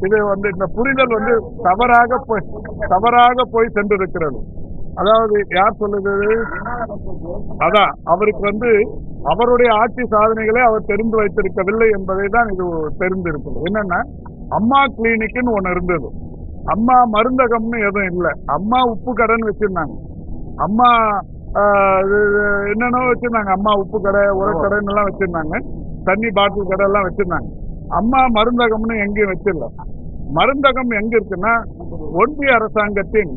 இது இந்த புரிதல் தவறாக போய் சென்றிருக்கிறது. அதாவது யார் சொல்லுது, அதான் அவருக்கு அவருடைய ஆட்சி சாதனைகளை அவர் தெரிந்து வைத்திருக்கவில்லை என்பதை தான் இது தெரிந்திருக்கிறது. என்னன்னா, அம்மா கிளினிக்னு ஒண்ணு இருந்தது, அம்மா மருந்தகம்னு எதுவும் இல்லை. அம்மா உப்பு கடைன்னு வச்சிருந்தாங்க, அம்மா என்னென்ன வச்சிருந்தாங்க, அம்மா உப்பு கடை உரக்கடைன்னு எல்லாம் வச்சிருந்தாங்க, தண்ணி பாட்டில் கடை எல்லாம் வச்சிருந்தாங்க. அம்மா மருந்தகம்னு எங்கேயும் வச்சிடல. மருந்தகம் எங்க இருக்குன்னா, ஒன்றிய அரசாங்கத்தின்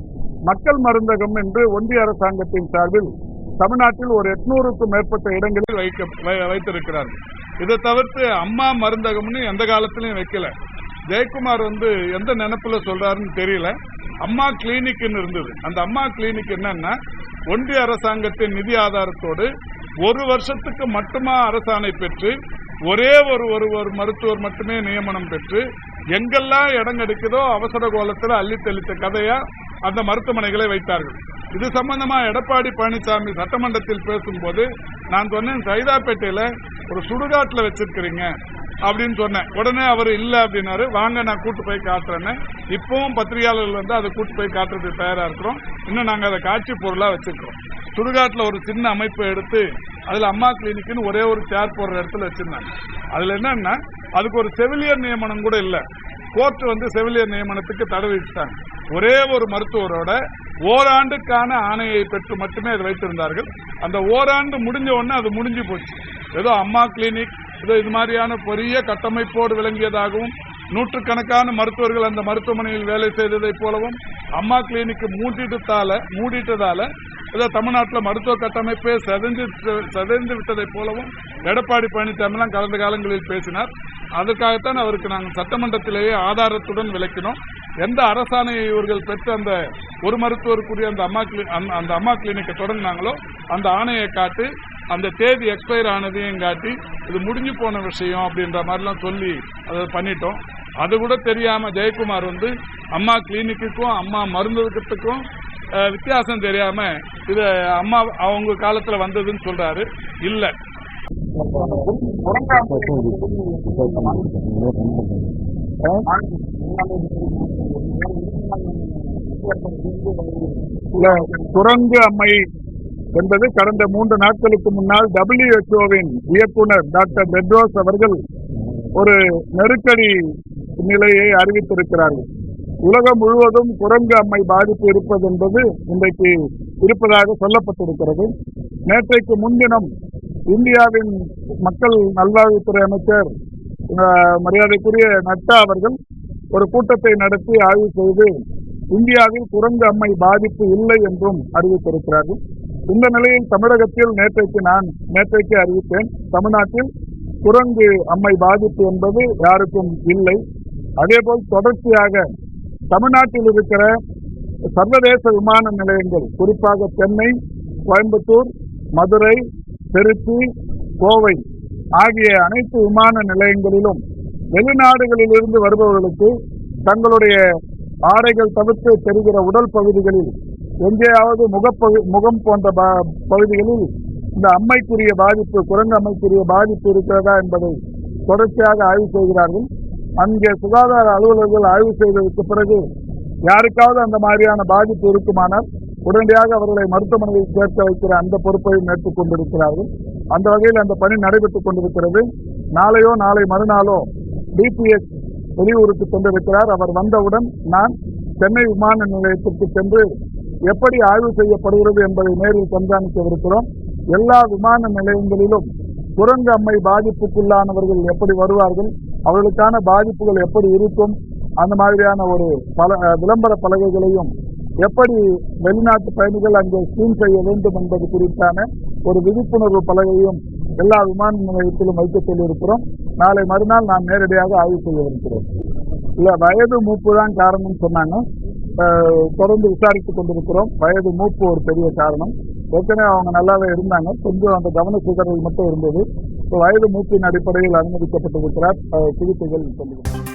மக்கள் மருந்தகம் என்று ஒன்றிய அரசாங்கத்தின் சார்பில் தமிழ்நாட்டில் ஒரு 800க்கும் மேற்பட்ட இடங்களில் வைத்திருக்கிறார்கள். இதை தவிர்த்து அம்மா மருந்தகம்னு எந்த காலத்திலையும் வைக்கல. ஜெயக்குமார் எந்த நினைப்புல சொல்றாருன்னு தெரியல. அம்மா கிளினிக்னு இருந்தது. அந்த அம்மா கிளினிக் என்னன்னா, ஒன்றிய அரசாங்கத்தின் நிதி ஆதாரத்தோடு ஒரு வருஷத்துக்கு மட்டுமா அரசாணை பெற்று ஒரே ஒரு மருத்துவர் மட்டுமே நியமனம் பெற்று எங்கெல்லாம் இடம் கிடைக்குதோ அவசர கோலத்தில் அள்ளி தெளித்த கதையா அந்த மருத்துவமனைகளை வைத்தார்கள். இது சம்பந்தமா எடப்பாடி பழனிசாமி சட்டமன்றத்தில் பேசும்போது நான் சொன்னேன், சைதாப்பேட்டையில ஒரு சுடுகாட்டுல வச்சிருக்கிறீங்க அப்படின்னு சொன்னேன். உடனே அவர் இல்ல அப்படின்னாரு. வாங்க நான் கூட்டு போய் காட்டுறேன்னு. இப்பவும் பத்திரிகையாளர்கள் அதை கூட்டு போய் காட்டுறதுக்கு தயாரா இருக்கிறோம். இன்னும் நாங்க அதை காட்சி பொருளா வச்சிருக்கிறோம். சுடுகாட்டுல ஒரு சின்ன அமைப்பை எடுத்து அதுல அம்மா கிளினிக்னு ஒரே ஒரு சேர் போடுற இடத்துல வச்சிருந்தாங்க. அதுல என்னன்னா, அதுக்கு ஒரு செவிலியர் நியமனம் கூட இல்ல. கோர்ட் செவிலியர் நியமனத்துக்கு தடை விதிச்சிட்டாங்க. ஒரே ஒரு மருத்துவரோட ஓராண்டுக்கான ஆணையை பெற்று மட்டுமே அதை வைத்திருந்தார்கள். அந்த ஓராண்டு முடிஞ்ச உடனே அது முடிஞ்சு போச்சு. ஏதோ அம்மா கிளினிக் இது மாதிரியான பெரிய கட்டமைப்போடு விளங்கியதாகவும் நூற்றுக்கணக்கான மருத்துவர்கள் அந்த மருத்துவமனையில் வேலை செய்ததை போலவும் அம்மா கிளினிக் மூடிட்டதால ஏதோ தமிழ்நாட்டில் மருத்துவ கட்டமைப்பே சிதைந்து விட்டதை போலவும் எடப்பாடி பழனிசாமி கடந்த காலங்களில் பேசினார். அதுக்காகத்தான் அவருக்கு நாங்கள் சட்டமன்றத்திலேயே ஆதாரத்துடன் விளக்கினோம். எந்த அரசாணையை இவர்கள் பெற்று அந்த ஒரு மருத்துவருக்குரிய அந்த அம்மா கிளினிக்கை தொடங்கினாங்களோ அந்த ஆணையை காட்டி, அந்த தேதி எக்ஸ்பயர் ஆனதையும் காட்டி, இது முடிஞ்சு போன விஷயம் அப்படின்ற மாதிரிலாம் சொல்லி அதை பண்ணிட்டோம். அது கூட தெரியாம ஜெயக்குமார் அம்மா கிளினிக்குக்கும் அம்மா மருந்தகத்துக்கும் வித்தியாசம் தெரியாம இது அம்மா அவங்க காலத்துல வந்ததுன்னு சொல்றாரு. இல்ல, குரங்கு அம்மை என்பது கடந்த 3 நாட்களுக்கு முன்னால் WHO-வின் இயக்குனர் டாக்டர் டெட்ரோஸ் அவர்கள் ஒரு நெருக்கடி நிலையை அறிவித்திருக்கிறார்கள். உலகம் முழுவதும் குரங்கு அம்மை பாதிப்பு இருப்பது என்பது இன்றைக்கு இருப்பதாக சொல்லப்பட்டிருக்கிறது. நேற்றைக்கு முன்தினம் இந்தியாவின் மக்கள் நல்வாழ்வுத்துறை அமைச்சர் மரியாதைக்குரிய நட்டா அவர்கள் ஒரு கூட்டத்தை நடத்தி ஆய்வு செய்து இந்தியாவில் குரங்கு அம்மை பாதிப்பு இல்லை என்றும் அறிவித்திருக்கிறார்கள். இந்த நிலையில் தமிழகத்தில் நேற்றைக்கு அறிவித்தேன், தமிழ்நாட்டில் குரங்கு அம்மை பாதிப்பு என்பது யாருக்கும் இல்லை. அதேபோல் தொடர்ச்சியாக தமிழ்நாட்டில் இருக்கிற சர்வதேச விமான நிலையங்கள், குறிப்பாக சென்னை, கோயம்புத்தூர், மதுரை, திருச்சி, கோவை ஆகிய அனைத்து விமான நிலையங்களிலும் வெளிநாடுகளிலிருந்து வருபவர்களுக்கு தங்களுடைய ஆடைகள் தவிர்த்து தெரிகிற உடல் பகுதிகளில் எங்கேயாவது முகம் போன்ற பகுதிகளில் இந்த அம்மைக்குரிய பாதிப்பு, குரங்கு அம்மைக்குரிய பாதிப்பு இருக்கிறதா என்பதை தொடர்ச்சியாக ஆய்வு செய்கிறார்கள். அங்கே சுகாதார அலுவலர்கள் ஆய்வு செய்ததற்கு பிறகு யாருக்காவது அந்த மாதிரியான பாதிப்பு இருக்குமானால் உடனடியாக அவர்களை மருத்துவமனையில் சேர்க்க வைக்கிற அந்த பொறுப்பையும் மேற்கொண்டு கொண்டிருக்கிறார்கள். அந்த வகையில் அந்த பணி நடைபெற்றுக் கொண்டிருக்கிறது. நாளையோ நாளை மறுநாளோ DPS வெளியூருக்கு சென்றிருக்கிறார். அவர் வந்தவுடன் நான் சென்னை விமான நிலையத்திற்கு சென்று எப்படி ஆய்வு செய்யப்படுகிறது என்பதை நேரில் கண்காணிக்கவிருக்கிறோம். எல்லா விமான நிலையங்களிலும் குரங்கு அம்மை பாதிப்புக்குள்ளானவர்கள் எப்படி வருவார்கள், அவர்களுக்கான பாதிப்புகள் எப்படி இருக்கும், அந்த மாதிரியான ஒரு விளம்பர பலகைகளையும் எப்படி வெளிநாட்டு பயணிகள் அங்கே ஸ்கீம் செய்ய வேண்டும் என்பது குறித்தான ஒரு விழிப்புணர்வு பலகையும் எல்லா விமான நிலையத்திலும் வைக்க சொல்லியிருக்கிறோம். நாளை மறுநாள் நான் நேரடியாக ஆய்வு செய்ய இருக்கிறேன். இல்ல, வயது மூப்பு தான் காரணம் சொன்னாங்க. தொடர்ந்து விசாரித்துக் கொண்டிருக்கிறோம். வயது மூப்பு ஒரு பெரிய காரணம். ஏற்கனவே அவங்க நல்லாவே இருந்தாங்க, கொஞ்சம் அந்த கவன சிதறல் மட்டும் இருந்தது. வயது மூப்பின் அடிப்படையில் அனுமதிக்கப்பட்டிருக்கிறார். சிகிச்சைகள் சொல்லுங்கள்.